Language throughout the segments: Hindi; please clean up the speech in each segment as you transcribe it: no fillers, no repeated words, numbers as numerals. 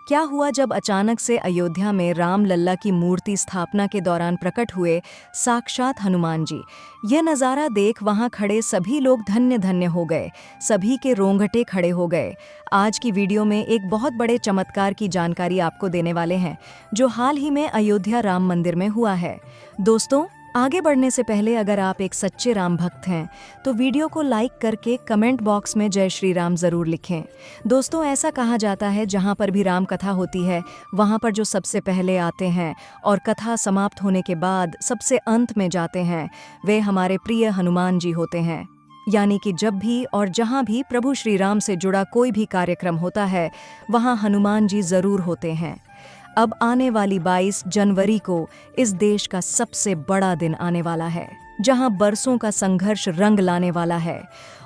क्या हुआ जब अचानक से अयोध्या में राम लल्ला की मूर्ति स्थापना के दौरान प्रकट हुए साक्षात हनुमान जी। यह नज़ारा देख वहां खड़े सभी लोग धन्य धन्य हो गए, सभी के रोंगटे खड़े हो गए। आज की वीडियो में एक बहुत बड़े चमत्कार की जानकारी आपको देने वाले हैं, जो हाल ही में अयोध्या राम मंदिर में हुआ है। दोस्तों, आगे बढ़ने से पहले अगर आप एक सच्चे राम भक्त हैं तो वीडियो को लाइक करके कमेंट बॉक्स में जय श्री राम ज़रूर लिखें। दोस्तों, ऐसा कहा जाता है जहां पर भी राम कथा होती है वहां पर जो सबसे पहले आते हैं और कथा समाप्त होने के बाद सबसे अंत में जाते हैं, वे हमारे प्रिय हनुमान जी होते हैं। यानी कि जब भी और जहां भी प्रभु श्री राम से जुड़ा कोई भी कार्यक्रम होता है वहां हनुमान जी ज़रूर होते हैं। अब आने वाली 22 जनवरी को इस देश का सबसे बड़ा दिन आने वाला है, जहां बरसों का संघर्ष रंग लाने वाला है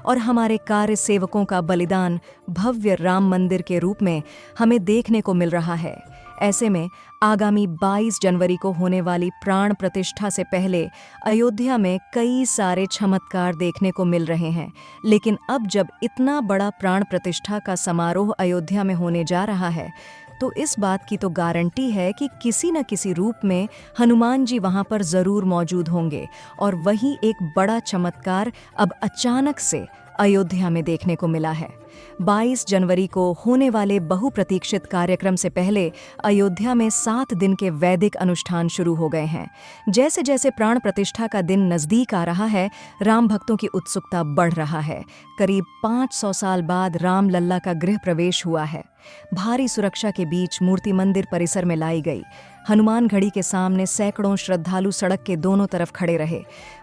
और हमारे कार्य सेवकों का बलिदान भव्य राम मंदिर के रूप में हमें देखने को मिल रहा है। ऐसे में आगामी 22 जनवरी को होने वाली प्राण प्रतिष्ठा से पहले अयोध्या में कई सारे चमत्कार देखने को मिल रहे हैं। लेकिन अब जब इतना बड़ा प्राण प्रतिष्ठा का समारोह अयोध्या में होने जा रहा है तो इस बात की तो गारंटी है कि किसी न किसी रूप में हनुमान जी वहां पर जरूर मौजूद होंगे। और वही एक बड़ा चमत्कार अब अचानक से अयोध्या में देखने को मिला है। 22 जनवरी को होने वाले बहुप्रतीक्षित कार्यक्रम से पहले अयोध्या में 7 दिन के वैदिक अनुष्ठान शुरू हो गए हैं। जैसे जैसे प्राण प्रतिष्ठा का दिन नजदीक आ रहा है, राम भक्तों की उत्सुकता बढ़ रहा है। करीब 500 साल बाद राम लल्ला का गृह प्रवेश हुआ है। भारी सुरक्षा के बीच मूर्ति मंदिर परिसर में लाई गई। हनुमान घड़ी के सामने सैकड़ों श्रद्धालु सड़क के दोनों तरफ खड़े रहे।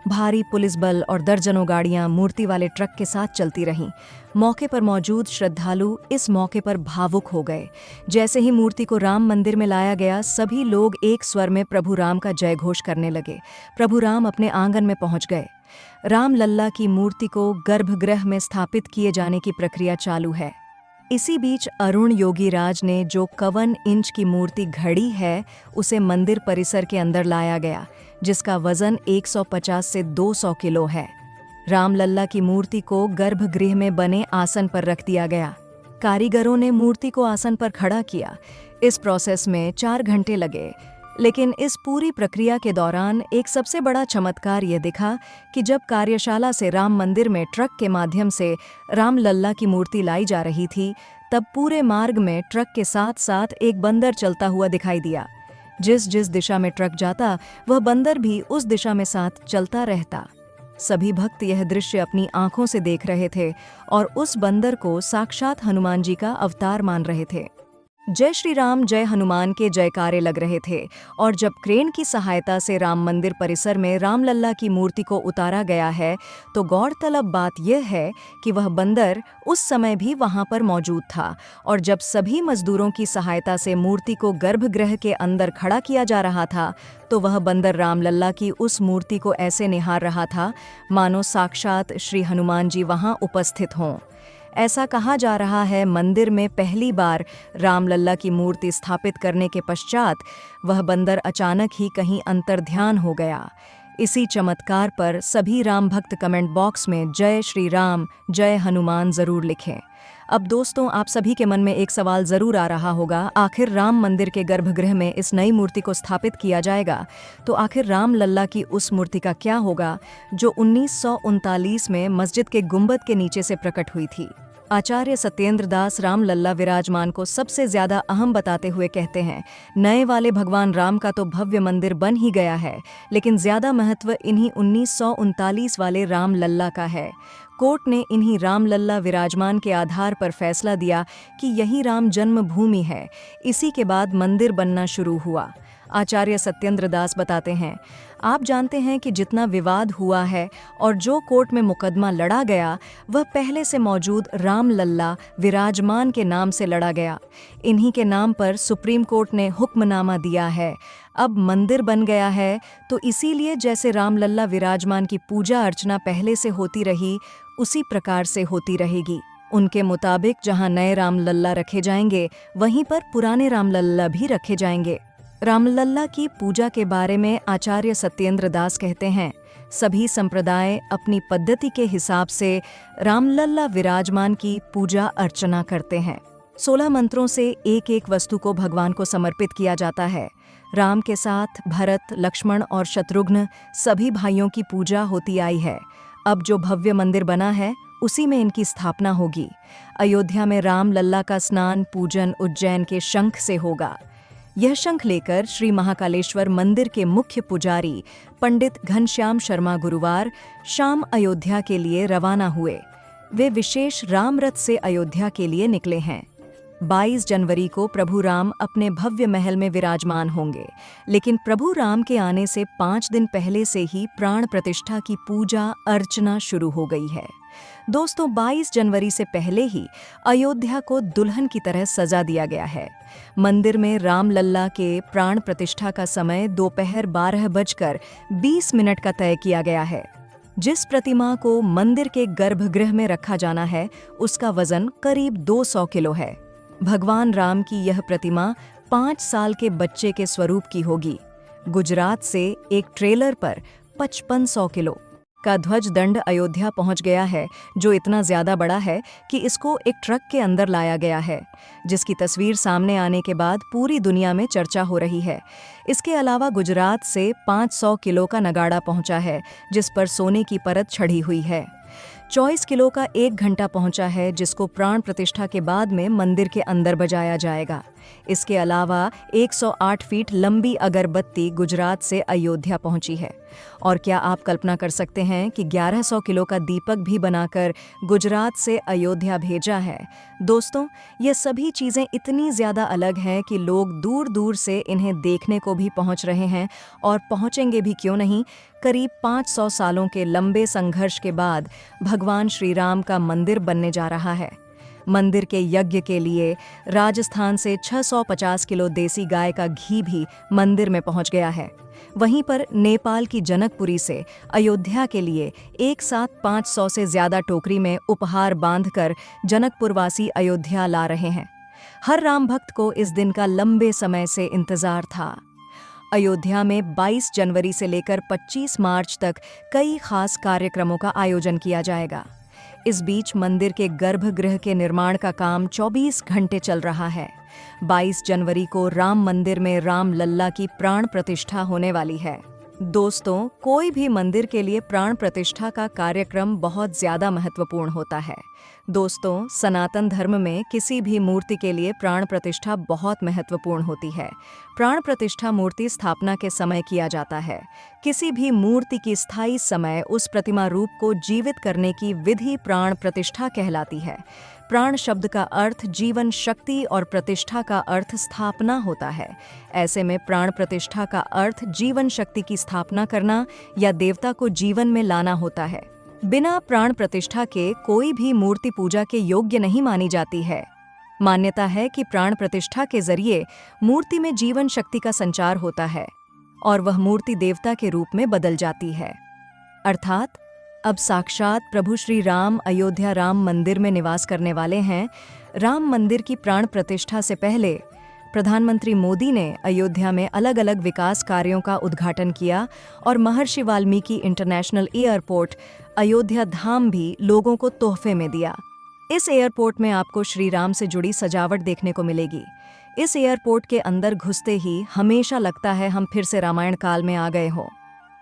भारी पुलिस बल और दर्जनों गाड़ियां मूर्ति वाले ट्रक के साथ चलती रहीं। मौके पर मौजूद श्रद्धालु इस मौके पर भावुक हो गए। जैसे ही मूर्ति को राम मंदिर में लाया गया, सभी लोग एक स्वर में प्रभु राम का जय घोष करने लगे। प्रभु राम अपने आंगन में पहुंच गए। राम लल्ला की मूर्ति को गर्भगृह में स्थापित किए जाने की प्रक्रिया चालू है। इसी बीच अरुण योगीराज ने जो 51 इंच की मूर्ति घड़ी है उसे मंदिर परिसर के अंदर लाया गया, जिसका वजन 150 से 200 किलो है। राम लल्ला की मूर्ति को गर्भगृह में बने आसन पर रख दिया गया। कारीगरों ने मूर्ति को आसन पर खड़ा किया। इस प्रोसेस में 4 घंटे लगे। लेकिन इस पूरी प्रक्रिया के दौरान एक सबसे बड़ा चमत्कार ये दिखा कि जब कार्यशाला से राम मंदिर में ट्रक के माध्यम से राम लल्ला की मूर्ति लाई जा रही थी, तब पूरे मार्ग में ट्रक के साथ साथ एक बंदर चलता हुआ दिखाई दिया। जिस जिस दिशा में ट्रक जाता वह बंदर भी उस दिशा में साथ चलता रहता। सभी भक्त यह दृश्य अपनी आंखों से देख रहे थे और उस बंदर को साक्षात हनुमान जी का अवतार मान रहे थे। जय श्री राम जय हनुमान के जयकारे लग रहे थे और जब क्रेन की सहायता से राम मंदिर परिसर में राम लल्ला की मूर्ति को उतारा गया है तो गौरतलब बात यह है कि वह बंदर उस समय भी वहां पर मौजूद था। और जब सभी मजदूरों की सहायता से मूर्ति को गर्भगृह के अंदर खड़ा किया जा रहा था तो वह बंदर राम लल्ला की उस मूर्ति को ऐसे निहार रहा था मानो साक्षात श्री हनुमान जी वहां उपस्थित हों। ऐसा कहा जा रहा है मंदिर में पहली बार राम लल्ला की मूर्ति स्थापित करने के पश्चात वह बंदर अचानक ही कहीं अंतर्ध्यान हो गया। इसी चमत्कार पर सभी राम भक्त कमेंट बॉक्स में जय श्री राम जय हनुमान जरूर लिखें। अब दोस्तों, आप सभी के मन में एक सवाल जरूर आ रहा होगा, आखिर राम मंदिर के गर्भगृह में इस नई मूर्ति को स्थापित किया जाएगा तो आखिर राम लल्ला की उस मूर्ति का क्या होगा जो 1939 में मस्जिद के गुंबद के नीचे से प्रकट हुई थी। आचार्य सत्येंद्र दास राम लल्ला विराजमान को सबसे ज्यादा अहम बताते हुए कहते हैं, नए वाले भगवान राम का तो भव्य मंदिर बन ही गया है, लेकिन ज्यादा महत्व इन्हीं 1939 वाले राम लल्ला का है। कोर्ट ने इन्हीं राम लल्ला विराजमान के आधार पर फैसला दिया कि यही राम जन्मभूमि है। इसी के बाद मंदिर बनना शुरू हुआ। आचार्य सत्येंद्र दास बताते हैं, आप जानते हैं कि जितना विवाद हुआ है और जो कोर्ट में मुकदमा लड़ा गया वह पहले से मौजूद राम लल्ला विराजमान के नाम से लड़ा गया। इन्हीं के नाम पर सुप्रीम कोर्ट ने हुक्मनामा दिया है। अब मंदिर बन गया है तो इसीलिए जैसे राम लल्ला विराजमान की पूजा अर्चना पहले से होती रही उसी प्रकार से होती रहेगी। उनके मुताबिक जहां नए राम लल्ला रखे जाएंगे वहीं पर पुराने राम लल्ला भी रखे जाएंगे। रामलल्ला की पूजा के बारे में आचार्य सत्येंद्र दास कहते हैं, सभी संप्रदाय अपनी पद्धति के हिसाब से रामलल्ला विराजमान की पूजा अर्चना करते हैं। 16 मंत्रों से एक एक वस्तु को भगवान को समर्पित किया जाता है। राम के साथ भरत, लक्ष्मण और शत्रुघ्न सभी भाइयों की पूजा होती आई है। अब जो भव्य मंदिर बना है उसी में इनकी स्थापना होगी। अयोध्या में राम लल्ला का स्नान पूजन उज्जैन के शंख से होगा। यह शंख लेकर श्री महाकालेश्वर मंदिर के मुख्य पुजारी पंडित घनश्याम शर्मा गुरुवार शाम अयोध्या के लिए रवाना हुए। वे विशेष राम रथ से अयोध्या के लिए निकले हैं। 22 जनवरी को प्रभु राम अपने भव्य महल में विराजमान होंगे, लेकिन प्रभु राम के आने से 5 दिन पहले से ही प्राण प्रतिष्ठा की पूजा अर्चना शुरू हो गई है। दोस्तों, 22 जनवरी से पहले ही अयोध्या को दुल्हन की तरह सजा दिया गया है। मंदिर में राम लल्ला के प्राण प्रतिष्ठा का समय दोपहर 12:20 का तय किया गया है। जिस प्रतिमा को मंदिर के गर्भगृह में रखा जाना है उसका वजन करीब 200 किलो है। भगवान राम की यह प्रतिमा 5 साल के बच्चे के स्वरूप की होगी। गुजरात से एक ट्रेलर पर 5500 किलो का ध्वज दंड अयोध्या पहुंच गया है, जो इतना ज्यादा बड़ा है कि इसको एक ट्रक के अंदर लाया गया है, जिसकी तस्वीर सामने आने के बाद पूरी दुनिया में चर्चा हो रही है। इसके अलावा गुजरात से 500 किलो का नगाड़ा पहुंचा है, जिस पर सोने की परत चढ़ी हुई है। 24 किलो का 1 घंटा पहुंचा है, जिसको प्राण प्रतिष्ठा के बाद में मंदिर के अंदर बजाया जाएगा। इसके अलावा 108 फीट लंबी अगरबत्ती गुजरात से अयोध्या पहुंची है। और क्या आप कल्पना कर सकते हैं कि 1100 किलो का दीपक भी बनाकर गुजरात से अयोध्या भेजा है। दोस्तों, ये सभी चीज़ें इतनी ज़्यादा अलग हैं कि लोग दूर दूर से इन्हें देखने को भी पहुंच रहे हैं, और पहुंचेंगे भी क्यों नहीं। करीब 500 सालों के लंबे संघर्ष के बाद भगवान श्री राम का मंदिर बनने जा रहा है। मंदिर के यज्ञ के लिए राजस्थान से 650 किलो देसी गाय का घी भी मंदिर में पहुंच गया है। वहीं पर नेपाल की जनकपुरी से अयोध्या के लिए एक साथ 500 से ज्यादा टोकरी में उपहार बांधकर जनकपुरवासी अयोध्या ला रहे हैं। हर राम भक्त को इस दिन का लंबे समय से इंतजार था। अयोध्या में 22 जनवरी से लेकर 25 मार्च तक कई खास कार्यक्रमों का आयोजन किया जाएगा। इस बीच मंदिर के गर्भगृह के निर्माण का काम 24 घंटे चल रहा है। 22 जनवरी को राम मंदिर में राम लल्ला की प्राण प्रतिष्ठा होने वाली है। दोस्तों, कोई भी मंदिर के लिए प्राण प्रतिष्ठा का कार्यक्रम बहुत ज्यादा महत्वपूर्ण होता है। दोस्तों, सनातन धर्म में किसी भी मूर्ति के लिए प्राण प्रतिष्ठा बहुत महत्वपूर्ण होती है। प्राण प्रतिष्ठा मूर्ति स्थापना के समय किया जाता है। किसी भी मूर्ति की स्थायी समय उस प्रतिमा रूप को जीवित करने की विधि प्राण प्रतिष्ठा कहलाती है। प्राण शब्द का अर्थ जीवन शक्ति और प्रतिष्ठा का अर्थ स्थापना होता है। ऐसे में प्राण प्रतिष्ठा का अर्थ जीवन शक्ति की स्थापना करना या देवता को जीवन में लाना होता है। बिना प्राण प्रतिष्ठा के कोई भी मूर्ति पूजा के योग्य नहीं मानी जाती है। मान्यता है कि प्राण प्रतिष्ठा के जरिए मूर्ति में जीवन शक्ति का संचार होता है और वह मूर्ति देवता के रूप में बदल जाती है। अर्थात अब साक्षात प्रभु श्री राम अयोध्या राम मंदिर में निवास करने वाले हैं। राम मंदिर की प्राण प्रतिष्ठा से पहले प्रधानमंत्री मोदी ने अयोध्या में अलग अलग विकास कार्यों का उद्घाटन किया और महर्षि वाल्मीकि इंटरनेशनल एयरपोर्ट अयोध्या धाम भी लोगों को तोहफे में दिया। इस एयरपोर्ट में आपको श्री राम से जुड़ी सजावट देखने को मिलेगी। इस एयरपोर्ट के अंदर घुसते ही हमेशा लगता है हम फिर से रामायण काल में आ गए हों।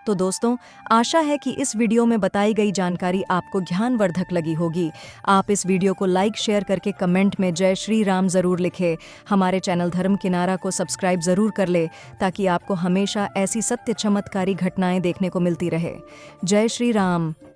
तो दोस्तों, आशा है कि इस वीडियो में बताई गई जानकारी आपको ज्ञानवर्धक लगी होगी। आप इस वीडियो को लाइक शेयर करके कमेंट में जय श्री राम ज़रूर लिखें। हमारे चैनल धर्म किनारा को सब्सक्राइब ज़रूर कर ले, ताकि आपको हमेशा ऐसी सत्य चमत्कारी घटनाएं देखने को मिलती रहे। जय श्री राम।